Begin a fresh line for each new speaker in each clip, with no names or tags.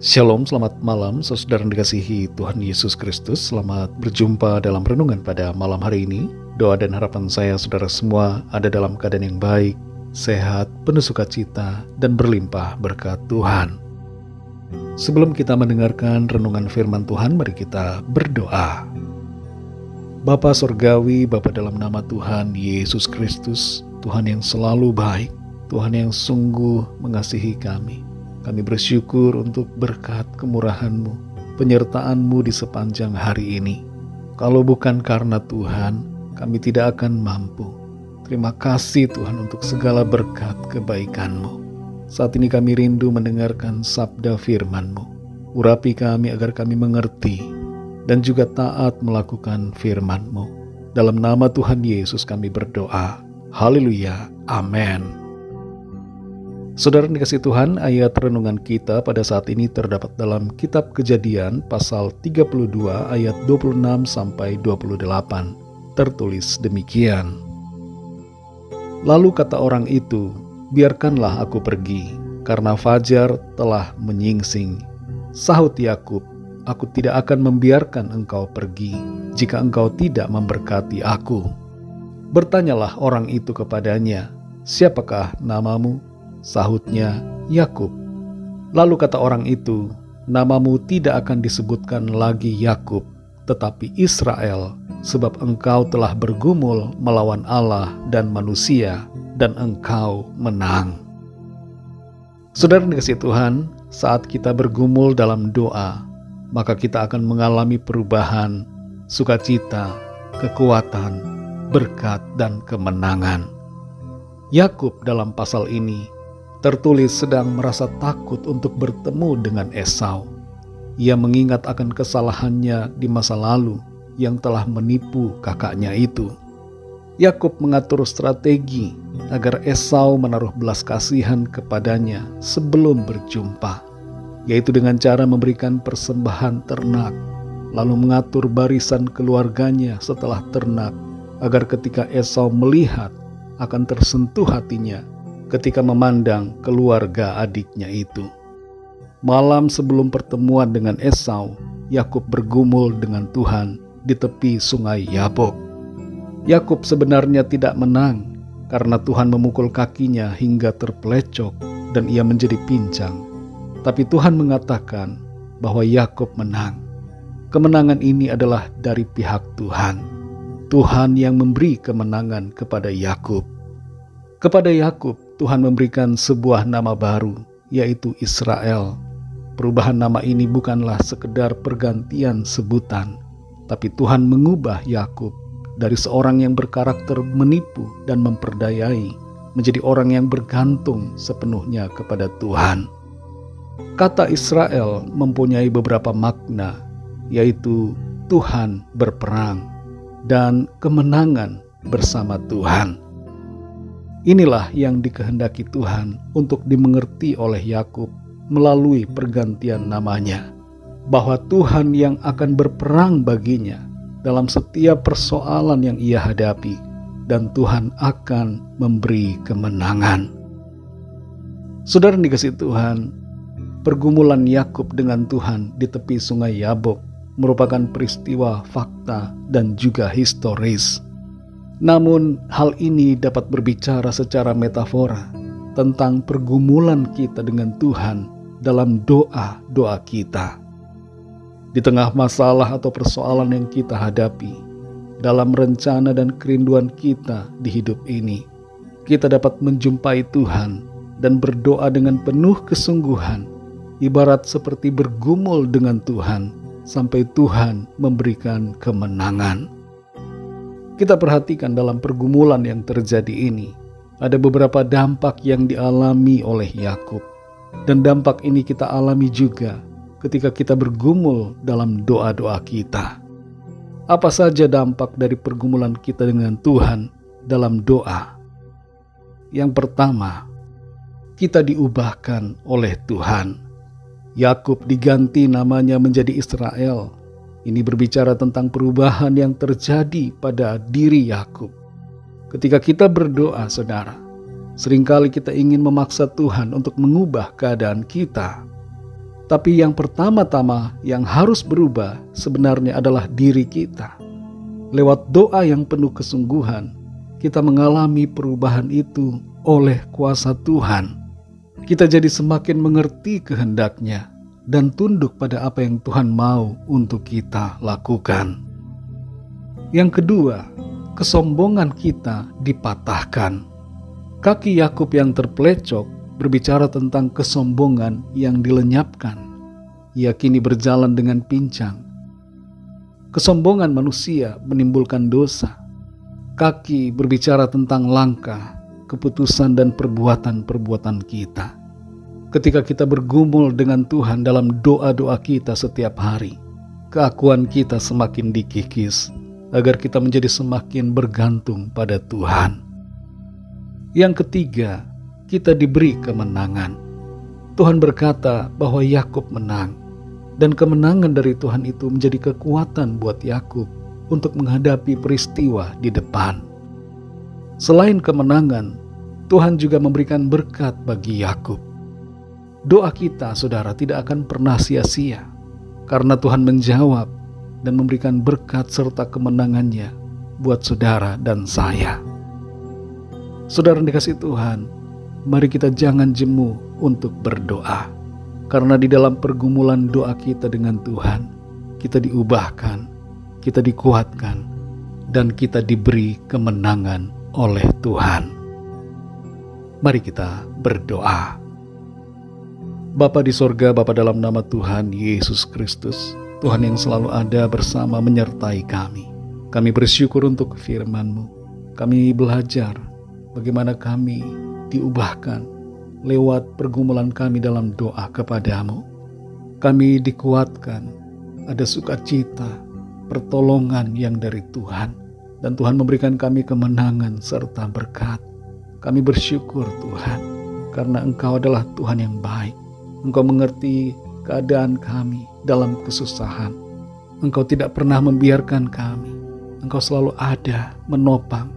Shalom, selamat malam saudara yang dikasihi Tuhan Yesus Kristus. Selamat berjumpa dalam renungan pada malam hari ini. Doa dan harapan saya saudara semua ada dalam keadaan yang baik, sehat, penuh sukacita, dan berlimpah berkat Tuhan. Sebelum kita mendengarkan renungan firman Tuhan, mari kita berdoa. Bapa Sorgawi, Bapa dalam nama Tuhan Yesus Kristus, Tuhan yang selalu baik, Tuhan yang sungguh mengasihi kami. Kami bersyukur untuk berkat kemurahan-Mu, penyertaan-Mu di sepanjang hari ini. Kalau bukan karena Tuhan, kami tidak akan mampu. Terima kasih Tuhan untuk segala berkat kebaikan-Mu. Saat ini kami rindu mendengarkan sabda firman-Mu. Urapi kami agar kami mengerti dan juga taat melakukan firman-Mu. Dalam nama Tuhan Yesus kami berdoa. Haleluya. Amin. Saudara yang dikasihi Tuhan, ayat renungan kita pada saat ini terdapat dalam kitab Kejadian pasal 32 ayat 26 sampai 28. Tertulis demikian. Lalu kata orang itu, biarkanlah aku pergi, karena fajar telah menyingsing. Sahut Yakub, aku tidak akan membiarkan engkau pergi, jika engkau tidak memberkati aku. Bertanyalah orang itu kepadanya, siapakah namamu? Sahutnya, Yakub. Lalu kata orang itu, namamu tidak akan disebutkan lagi Yakub, tetapi Israel, sebab engkau telah bergumul melawan Allah dan manusia, dan engkau menang. Saudara dikasihi Tuhan, saat kita bergumul dalam doa, maka kita akan mengalami perubahan, sukacita, kekuatan, berkat, dan kemenangan. Yakub dalam pasal ini tertulis sedang merasa takut untuk bertemu dengan Esau. Ia mengingat akan kesalahannya di masa lalu yang telah menipu kakaknya itu. Yakub mengatur strategi agar Esau menaruh belas kasihan kepadanya sebelum berjumpa, yaitu dengan cara memberikan persembahan ternak, lalu mengatur barisan keluarganya setelah ternak, agar ketika Esau melihat akan tersentuh hatinya ketika memandang keluarga adiknya itu. Malam sebelum pertemuan dengan Esau, Yakub bergumul dengan Tuhan di tepi sungai Yabok. Yakub sebenarnya tidak menang karena Tuhan memukul kakinya hingga terpelecok dan ia menjadi pincang. Tapi Tuhan mengatakan bahwa Yakub menang. Kemenangan ini adalah dari pihak Tuhan. Tuhan yang memberi kemenangan kepada Yakub. Kepada Yakub, Tuhan memberikan sebuah nama baru, yaitu Israel. Perubahan nama ini bukanlah sekedar pergantian sebutan, tapi Tuhan mengubah Yakub dari seorang yang berkarakter menipu dan memperdayai, menjadi orang yang bergantung sepenuhnya kepada Tuhan. Kata Israel mempunyai beberapa makna, yaitu Tuhan berperang dan kemenangan bersama Tuhan. Inilah yang dikehendaki Tuhan untuk dimengerti oleh Yakub melalui pergantian namanya, bahwa Tuhan yang akan berperang baginya dalam setiap persoalan yang ia hadapi, dan Tuhan akan memberi kemenangan. Saudara yang dikasihi Tuhan, pergumulan Yakub dengan Tuhan di tepi sungai Yabok merupakan peristiwa fakta dan juga historis. Namun hal ini dapat berbicara secara metafora tentang pergumulan kita dengan Tuhan dalam doa-doa kita. Di tengah masalah atau persoalan yang kita hadapi, dalam rencana dan kerinduan kita di hidup ini, kita dapat menjumpai Tuhan dan berdoa dengan penuh kesungguhan, ibarat seperti bergumul dengan Tuhan sampai Tuhan memberikan kemenangan. Kita perhatikan dalam pergumulan yang terjadi ini, ada beberapa dampak yang dialami oleh Yakub. Dan dampak ini kita alami juga ketika kita bergumul dalam doa-doa kita. Apa saja dampak dari pergumulan kita dengan Tuhan dalam doa? Yang pertama, kita diubahkan oleh Tuhan. Yakub diganti namanya menjadi Israel. Ini berbicara tentang perubahan yang terjadi pada diri Yakub. Ketika kita berdoa, saudara, seringkali kita ingin memaksa Tuhan untuk mengubah keadaan kita. Tapi yang pertama-tama yang harus berubah sebenarnya adalah diri kita. Lewat doa yang penuh kesungguhan, kita mengalami perubahan itu oleh kuasa Tuhan. Kita jadi semakin mengerti kehendak-Nya dan tunduk pada apa yang Tuhan mau untuk kita lakukan. Yang kedua, kesombongan kita dipatahkan. Kaki Yakub yang terpelecok berbicara tentang kesombongan yang dilenyapkan. Ia kini berjalan dengan pincang. Kesombongan manusia menimbulkan dosa. Kaki berbicara tentang langkah, keputusan dan perbuatan-perbuatan kita. Ketika kita bergumul dengan Tuhan dalam doa-doa kita setiap hari, keakuan kita semakin dikikis agar kita menjadi semakin bergantung pada Tuhan. Yang ketiga, kita diberi kemenangan. Tuhan berkata bahwa Yakub menang, dan kemenangan dari Tuhan itu menjadi kekuatan buat Yakub untuk menghadapi peristiwa di depan. Selain kemenangan, Tuhan juga memberikan berkat bagi Yakub. Doa kita, saudara, tidak akan pernah sia-sia, karena Tuhan menjawab dan memberikan berkat serta kemenangannya buat saudara dan saya. Saudara dikasih Tuhan, mari kita jangan jemu untuk berdoa. Karena di dalam pergumulan doa kita dengan Tuhan, kita diubahkan, kita dikuatkan, dan kita diberi kemenangan oleh Tuhan. Mari kita berdoa. Bapa di sorga, Bapa dalam nama Tuhan Yesus Kristus, Tuhan yang selalu ada bersama menyertai kami. Kami bersyukur untuk firman-Mu. Kami belajar bagaimana kami diubahkan lewat pergumulan kami dalam doa kepadamu. Kami dikuatkan, ada sukacita, pertolongan yang dari Tuhan, dan Tuhan memberikan kami kemenangan serta berkat. Kami bersyukur Tuhan, karena Engkau adalah Tuhan yang baik. Engkau mengerti keadaan kami dalam kesusahan. Engkau tidak pernah membiarkan kami. Engkau selalu ada, menopang,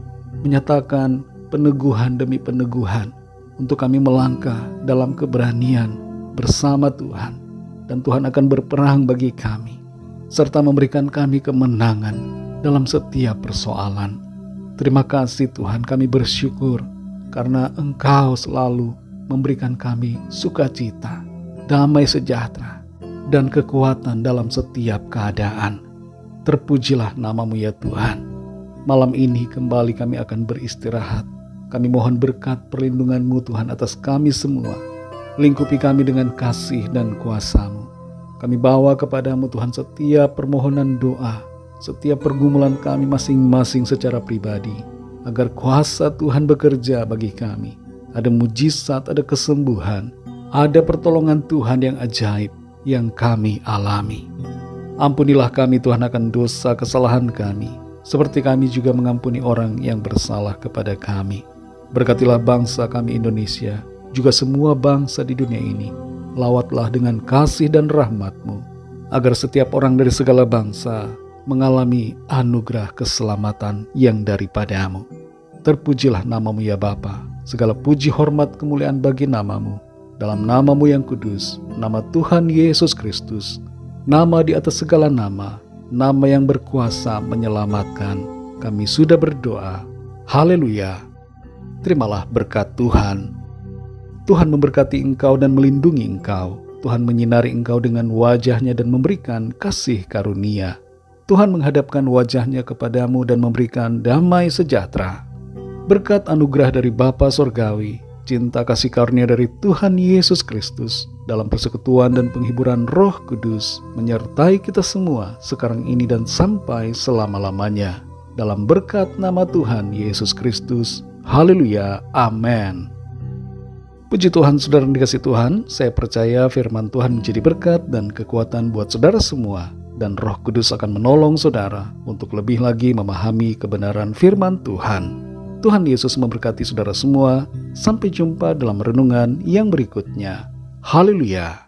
menyatakan peneguhan demi peneguhan untuk kami melangkah dalam keberanian bersama Tuhan. Dan Tuhan akan berperang bagi kami, serta memberikan kami kemenangan dalam setiap persoalan. Terima kasih Tuhan, kami bersyukur karena Engkau selalu memberikan kami sukacita, damai sejahtera, dan kekuatan dalam setiap keadaan. Terpujilah nama-Mu ya Tuhan. Malam ini kembali kami akan beristirahat. Kami mohon berkat perlindungan-Mu Tuhan atas kami semua. Lingkupi kami dengan kasih dan kuasa-Mu. Kami bawa kepadamu Tuhan setiap permohonan doa, setiap pergumulan kami masing-masing secara pribadi, agar kuasa Tuhan bekerja bagi kami. Ada mujizat, ada kesembuhan, ada pertolongan Tuhan yang ajaib yang kami alami. Ampunilah kami Tuhan akan dosa kesalahan kami, seperti kami juga mengampuni orang yang bersalah kepada kami. Berkatilah bangsa kami Indonesia, juga semua bangsa di dunia ini. Lawatlah dengan kasih dan rahmat-Mu, agar setiap orang dari segala bangsa mengalami anugerah keselamatan yang daripada-Mu. Terpujilah nama-Mu ya Bapa. Segala puji hormat kemuliaan bagi nama-Mu. Dalam nama-Mu yang kudus, nama Tuhan Yesus Kristus, nama di atas segala nama, nama yang berkuasa menyelamatkan. Kami sudah berdoa. Haleluya. Terimalah berkat Tuhan. Tuhan memberkati engkau dan melindungi engkau. Tuhan menyinari engkau dengan wajah-Nya dan memberikan kasih karunia. Tuhan menghadapkan wajah-Nya kepadamu dan memberikan damai sejahtera. Berkat anugerah dari Bapa Sorgawi, cinta kasih karunia dari Tuhan Yesus Kristus, dalam persekutuan dan penghiburan Roh Kudus, menyertai kita semua sekarang ini dan sampai selama-lamanya. Dalam berkat nama Tuhan Yesus Kristus. Haleluya. Amin. Puji Tuhan, saudara yang dikasih Tuhan, saya percaya firman Tuhan menjadi berkat dan kekuatan buat saudara semua, dan Roh Kudus akan menolong saudara untuk lebih lagi memahami kebenaran firman Tuhan. Tuhan Yesus memberkati saudara semua. Sampai jumpa dalam renungan yang berikutnya. Haleluya.